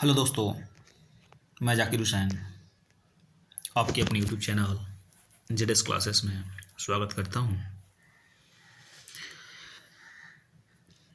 Hello दोस्तों, मैं जाकिर हुसैन आपके अपने यूट्यूब चैनल जेडएस क्लासेस में स्वागत करता हूं।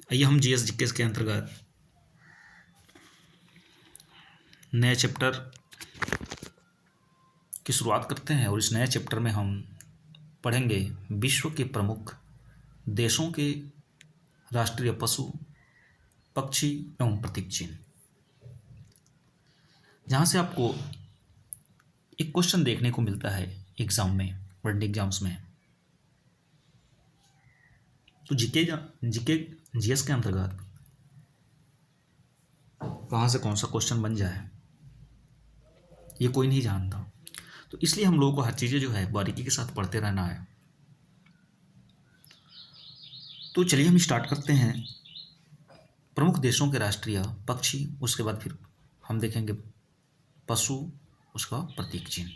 आइए हम जीएस जीकेस के अंतर्गत नए चैप्टर की शुरुआत करते हैं और इस नए चैप्टर में हम पढ़ेंगे विश्व के प्रमुख देशों के राष्ट्रीय पशु, पक्षी एवं प्रतीक चिन्ह। जहाँ से आपको एक क्वेश्चन देखने को मिलता है एग्जाम में, वर्ल्ड एग्जाम्स में। तो जीके जीएस के अंतर्गत कहाँ से कौन सा क्वेश्चन बन जाए ये कोई नहीं जानता। तो इसलिए हम लोगों को हर चीज़ें जो है बारीकी के साथ पढ़ते रहना है। तो चलिए हम स्टार्ट करते हैं प्रमुख देशों के राष्ट्रीय पक्षी, उसके बाद फिर हम देखेंगे पशु, उसका प्रतीक चिन्ह।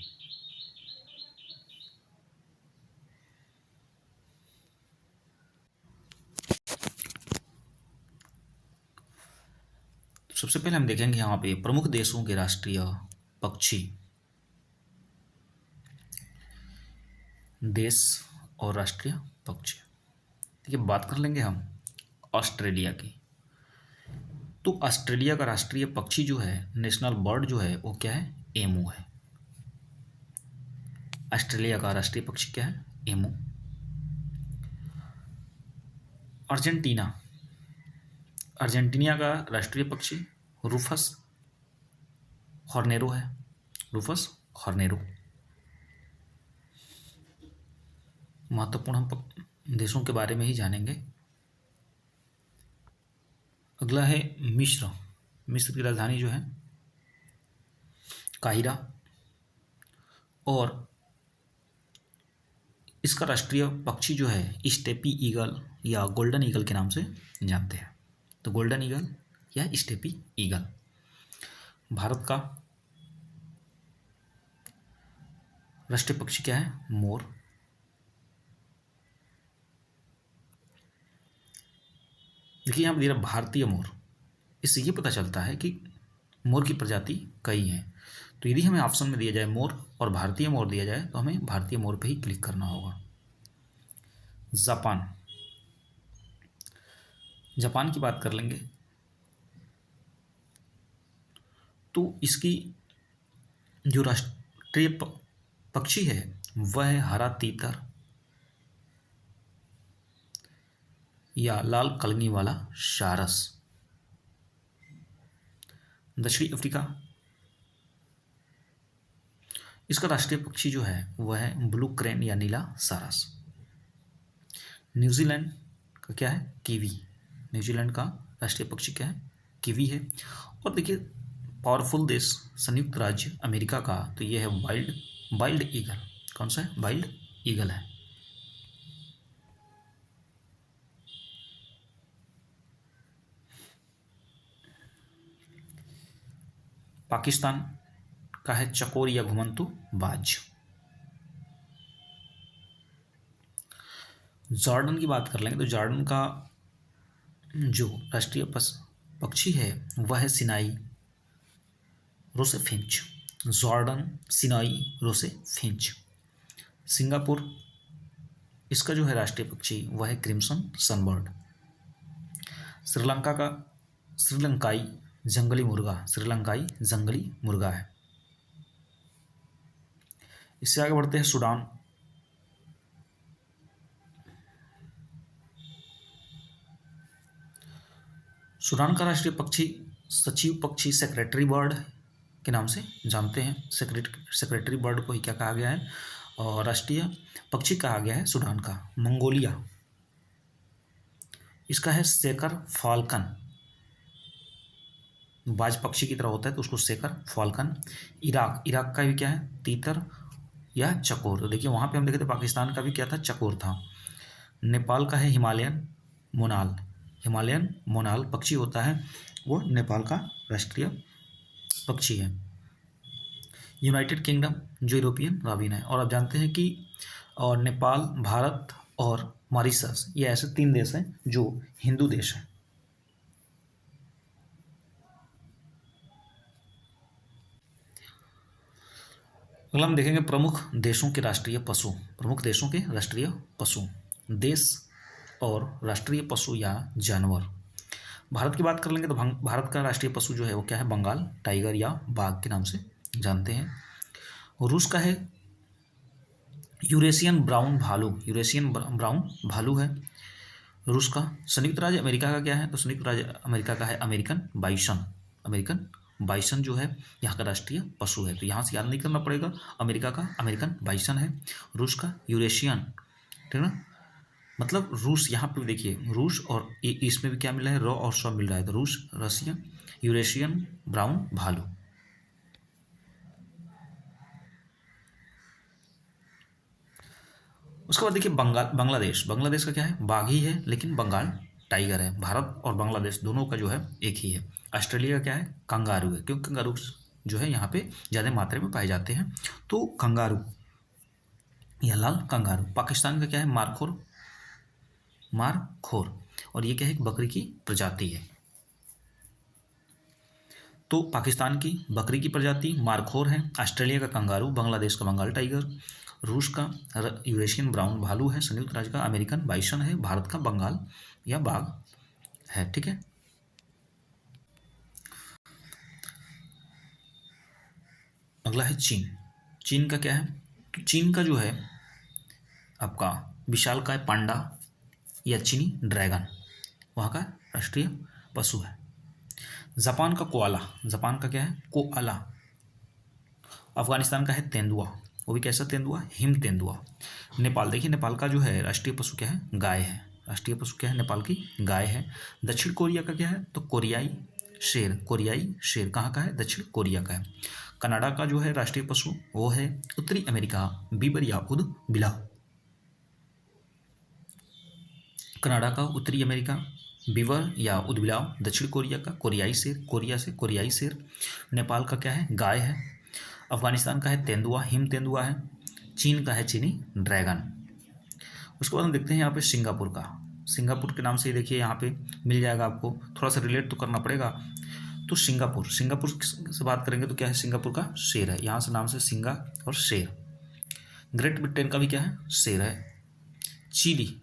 तो सबसे पहले हम देखेंगे यहाँ पे प्रमुख देशों के राष्ट्रीय पक्षी, देश और राष्ट्रीय पक्षी। देखिए, बात कर लेंगे हम ऑस्ट्रेलिया की। तो ऑस्ट्रेलिया का राष्ट्रीय पक्षी जो है, नेशनल बर्ड जो है, वो क्या है? एमू है। ऑस्ट्रेलिया का राष्ट्रीय पक्षी क्या है? एमू। अर्जेंटीना, अर्जेंटीना का राष्ट्रीय पक्षी रूफस हॉर्नेरो है। रूफस हॉर्नेरो। महत्वपूर्ण हम देशों के बारे में ही जानेंगे। अगला है मिस्र। मिस्र की राजधानी जो है काहिरा, और इसका राष्ट्रीय पक्षी जो है स्टेपी ईगल या गोल्डन ईगल के नाम से जानते हैं। तो गोल्डन ईगल या स्टेपी ईगल। भारत का राष्ट्रीय पक्षी क्या है? मोर। देखिए यहाँ पर दिया भारतीय मोर। इससे ये पता चलता है कि मोर की प्रजाति कई हैं। तो यदि हमें ऑप्शन में दिया जाए मोर और भारतीय मोर दिया जाए तो हमें भारतीय मोर पे ही क्लिक करना होगा। जापान, जापान की बात कर लेंगे तो इसकी जो राष्ट्रीय पक्षी है वह है हरा तीतर या लाल कलगी वाला सारस। दक्षिणी अफ्रीका, इसका राष्ट्रीय पक्षी जो है वह है ब्लू क्रेन या नीला सारस। न्यूजीलैंड का क्या है? कीवी। न्यूजीलैंड का राष्ट्रीय पक्षी क्या है? कीवी है। और देखिए, पावरफुल देश संयुक्त राज्य अमेरिका का, तो ये है वाइल्ड ईगल। कौन सा है? वाइल्ड ईगल है। पाकिस्तान का है चकोर या घुमंतू बाज। जॉर्डन की बात कर लेंगे तो जॉर्डन का जो राष्ट्रीय पक्षी है वह है सिनाई रोसे फिंच। जॉर्डन, सिनाई रोसे फिंच। सिंगापुर, इसका जो है राष्ट्रीय पक्षी वह है क्रिम्सन सनबर्ड। श्रीलंका का श्रीलंकाई जंगली मुर्गा, श्रीलंकाई जंगली मुर्गा है। इससे आगे बढ़ते हैं सूडान। सूडान का राष्ट्रीय पक्षी सचिव पक्षी, सेक्रेटरी बर्ड के नाम से जानते हैं। सेक्रेटरी बर्ड को ही क्या कहा गया है? और राष्ट्रीय पक्षी कहा गया है सूडान का। मंगोलिया, इसका है सेकर फाल्कन। बाज पक्षी की तरह होता है तो उसको सेकर फाल्कन। इराक का भी क्या है? तीतर या चकोर। तो देखिए वहाँ पे हम देखे थे पाकिस्तान का भी क्या था? चकोर था। नेपाल का है हिमालयन मोनाल। हिमालयन मोनाल पक्षी होता है, वो नेपाल का राष्ट्रीय पक्षी है। यूनाइटेड किंगडम, जो यूरोपियन रॉबिन है। और आप जानते हैं कि और नेपाल, भारत और मॉरिशस, ये ऐसे 3 देश हैं जो हिंदू देश हैं। अगला हम देखेंगे प्रमुख देशों के राष्ट्रीय पशु। प्रमुख देशों के राष्ट्रीय पशु, देश और राष्ट्रीय पशु या जानवर। भारत की बात कर लेंगे तो भारत का राष्ट्रीय पशु जो है वो क्या है, बंगाल टाइगर या बाघ के नाम से जानते हैं। रूस का है यूरेशियन ब्राउन भालू, यूरेशियन ब्राउन भालू है रूस का। संयुक्त राज्य अमेरिका का क्या है, तो संयुक्त राज्य अमेरिका का है अमेरिकन बाइसन। अमेरिकन बाइसन जो है यहाँ का राष्ट्रीय पशु है, तो यहाँ से याद नहीं करना पड़ेगा, अमेरिका का अमेरिकन बाइसन है। रूस का यूरेशियन, ठीक है ना, मतलब रूस, यहाँ पे देखिए रूस और इसमें भी क्या मिला है, रॉ और सॉ मिल रहा है, तो रूस रसिया यूरेशियन ब्राउन भालू। उसके बाद देखिए बांग्लादेश। बांग्लादेश का क्या है, बाघ ही है लेकिन बंगाल टाइगर है। भारत और बांग्लादेश दोनों का जो है एक ही है। ऑस्ट्रेलिया का क्या है, कंगारू है, क्योंकि कंगारू जो है यहाँ पे ज़्यादा मात्रा में पाए जाते हैं, तो कंगारू, यह लाल कंगारू। पाकिस्तान का क्या है, मारखोर, और ये क्या है, एक बकरी की प्रजाति है। तो पाकिस्तान की बकरी की प्रजाति मारखोर है, ऑस्ट्रेलिया का कंगारू, बांग्लादेश का बंगाल टाइगर, रूस का यूरेशियन ब्राउन भालू है, संयुक्त राज्य का अमेरिकन बाइसन है, भारत का बंगाल या बाघ है। ठीक है, अगला है चीन। चीन का क्या है, तो चीन का जो है आपका विशालकाय पांडा या चीनी ड्रैगन वहाँ का राष्ट्रीय पशु है। जापान का कोआला, जापान का क्या है, कोआला। अफगानिस्तान का है तेंदुआ, वो भी कैसा तेंदुआ, हिम तेंदुआ। नेपाल, देखिए नेपाल का जो है राष्ट्रीय पशु क्या है, गाय है। राष्ट्रीय पशु क्या है, नेपाल की गाय है। दक्षिण कोरिया का क्या है, तो कोरियाई शेर, कोरियाई शेर कहाँ का है, दक्षिण कोरिया का है। कनाडा का जो है राष्ट्रीय पशु वो है उत्तरी अमेरिका बीबर या उद बिलाव। कनाडा का उत्तरी अमेरिका बीवर या उदबिलाव। दक्षिण कोरिया का कोरियाई शेर, कोरिया से कोरियाई शेर। नेपाल का क्या है, गाय है। अफगानिस्तान का है तेंदुआ, हिम तेंदुआ है। चीन का है चीनी ड्रैगन। उसके बाद हम देखते हैं यहाँ पे सिंगापुर का। सिंगापुर के नाम से ही देखिए यहाँ पे मिल जाएगा आपको, थोड़ा सा रिलेट तो करना पड़ेगा। तो सिंगापुर, सिंगापुर से बात करेंगे तो क्या है, सिंगापुर का शेर है, यहाँ से नाम से सिंगा और शेर। ग्रेट ब्रिटेन का भी क्या है, शेर है। चिली,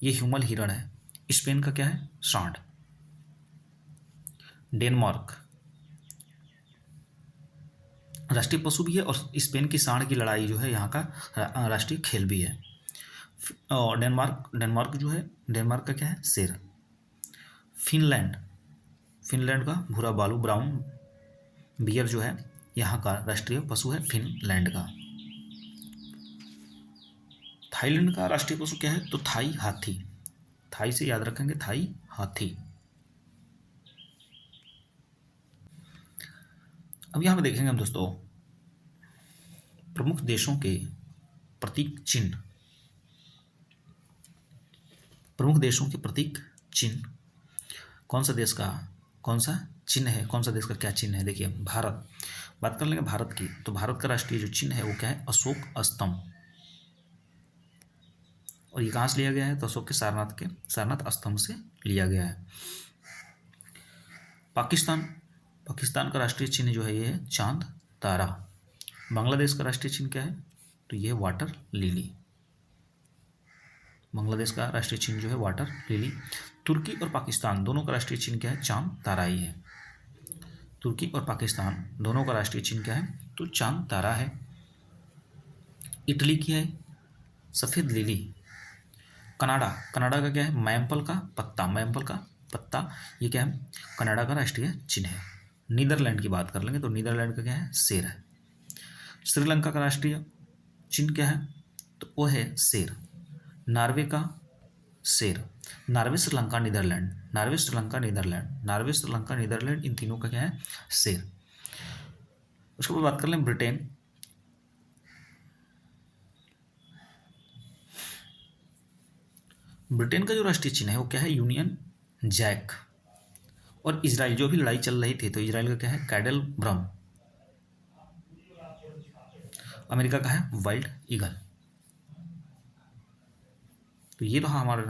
ये ह्यूमल हिरण है। स्पेन का क्या है, सांड। डेनमार्क राष्ट्रीय पशु भी है और स्पेन की सांड की लड़ाई जो है यहाँ का राष्ट्रीय खेल भी है। और डेनमार्क जो है, डेनमार्क का क्या है, शेर। फिनलैंड, फिनलैंड का भूरा बालू ब्राउन बियर जो है यहाँ का राष्ट्रीय पशु है फिनलैंड का। थाईलैंड का राष्ट्रीय पशु क्या है, तो थाई हाथी। थाई से याद रखेंगे, थाई हाथी। अब यहाँ पे देखेंगे हम दोस्तों प्रमुख देशों के प्रतीक चिन्ह। प्रमुख देशों के प्रतीक चिन्ह, कौन सा देश का कौन सा चिन्ह है, कौन सा देश का क्या चिन्ह है। देखिए भारत, बात कर लेंगे भारत की, तो भारत का राष्ट्रीय जो चिन्ह है वो क्या है, अशोक स्तंभ। और ये कहाँ से लिया गया है, तो अशोक के सारनाथ स्तंभ से लिया गया है। पाकिस्तान का राष्ट्रीय चिन्ह जो है ये है चांद तारा। बांग्लादेश का राष्ट्रीय चिन्ह क्या है, तो ये वाटर लिली। बांग्लादेश का राष्ट्रीय चिन्ह जो है वाटर लिली। तुर्की और पाकिस्तान दोनों का राष्ट्रीय चिन्ह क्या है, चांद तारा ही है। तुर्की और पाकिस्तान दोनों का राष्ट्रीय चिन्ह क्या है, तो चांद तारा है। इटली की है सफ़ेद लिली। कनाडा का क्या है, मैपल का पत्ता, ये क्या है, कनाडा का राष्ट्रीय चिन्ह है। नीदरलैंड की बात कर लेंगे तो नीदरलैंड का क्या है, शेर है। श्रीलंका का राष्ट्रीय चिन्ह क्या है, तो वो है शेर। नॉर्वे का शेर। नॉर्वे श्रीलंका नीदरलैंड, इन तीनों का क्या है, शेर। उसके बाद बात कर लें ब्रिटेन। ब्रिटेन का जो राष्ट्रीय चिन्ह है वो क्या है, यूनियन जैक। और इजराइल, जो भी लड़ाई चल रही थी तो इजराइल का क्या है, कैडल ब्रम। अमेरिका का है वाइल्ड ईगल। तो ये रहा हमारा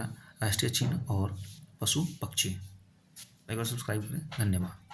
राष्ट्रीय चिन्ह और पशु पक्षी। एक बार सब्सक्राइब करें, धन्यवाद।